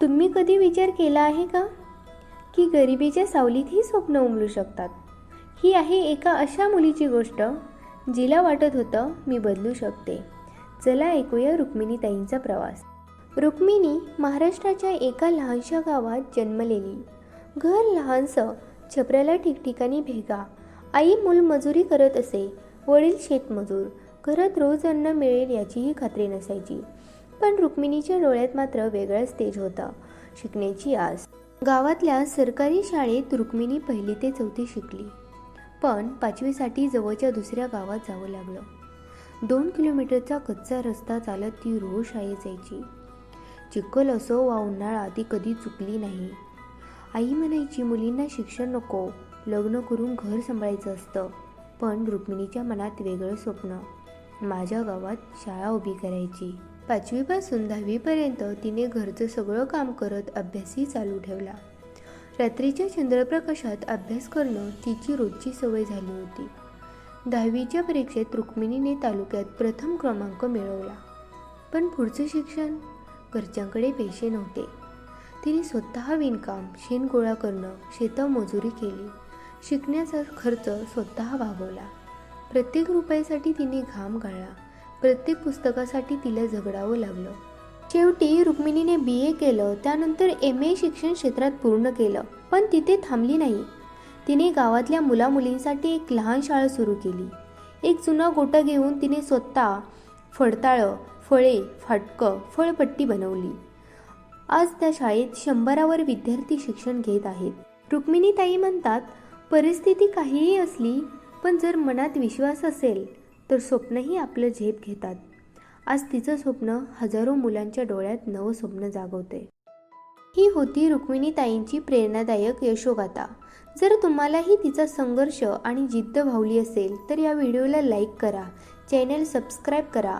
तुम्ही कधी विचार केला आहे का की गरिबीच्या सावलीतही स्वप्न उमलू शकतात? ही आहे एका अशा मुलीची गोष्ट जिला वाटत होतं मी बदलू शकते. चला ऐकूया रुक्मिणीताईंचा प्रवास. रुक्मिणी महाराष्ट्राच्या एका लहानशा गावात जन्मलेली. घर लहानसं, छपऱ्याला ठिकठिकाणी भेगा. आई मोलमजुरी करत असे, वडील शेतमजूर. घरात रोज अन्न मिळेल याचीही खात्री नसायची. पण रुक्मिणीच्या डोळ्यात मात्र वेगळाच तेज होता, शिकण्याची आस. गावातल्या सरकारी शाळेत रुक्मिणी 1ली ते 4थी शिकली. पण 5वीसाठी जवळच्या दुसऱ्या गावात जावं लागलं. 2 किलोमीटरचा कच्चा रस्ता चालत ती रोज शाळेत जायची. चिखल असो वा उन्हाळा ती कधी चुकली नाही. आई म्हणायची, मुलींना शिक्षण नको, लग्न करून घर सांभाळायचं असतं. पण रुक्मिणीच्या मनात वेगळं स्वप्न, माझ्या गावात शाळा उभी करायची. 5वीपासून 10वीपर्यंत तिने घरचं सगळं काम करत अभ्यासही चालू ठेवला. रात्रीच्या चंद्रप्रकाशात अभ्यास करणं तिची रोजची सवय झाली होती. 10वीच्या परीक्षेत रुक्मिणीने तालुक्यात प्रथम क्रमांक मिळवला. पण पुढचं शिक्षण? घरच्यांकडे पैसे नव्हते. तिने स्वतः विणकाम, शेण गोळा करणं, शेतं मजुरी केली. शिकण्याचा खर्च स्वतः भागवला. प्रत्येक रुपयासाठी तिने घाम गाळला. प्रत्येक पुस्तकासाठी तिला झगडावं लागलं. शेवटी रुक्मिणीने BA केलं, त्यानंतर MA शिक्षण क्षेत्रात पूर्ण केलं. पण तिथे थांबली नाही. तिने गावातल्या मुलामुलींसाठी एक लहान शाळा सुरू केली. एक जुना गोटा घेऊन तिने स्वतः फळताळं, फळे, फाटकं, फळपट्टी बनवली. आज त्या शाळेत 100वर विद्यार्थी शिक्षण घेत आहेत. रुक्मिणीताई म्हणतात, परिस्थिती काहीही असली पण जर मनात विश्वास असेल तर स्वप्नही आपलं झेप घेतात. आज तिचं स्वप्न हजारो मुलांच्या डोळ्यात नवं स्वप्न जागवते. ही होती रुक्मिणीताईंची प्रेरणादायक यशोगाथा. जर तुम्हालाही तिचा संघर्ष आणि जिद्द भावली असेल तर या व्हिडिओला लाईक करा, चॅनल सबस्क्राईब करा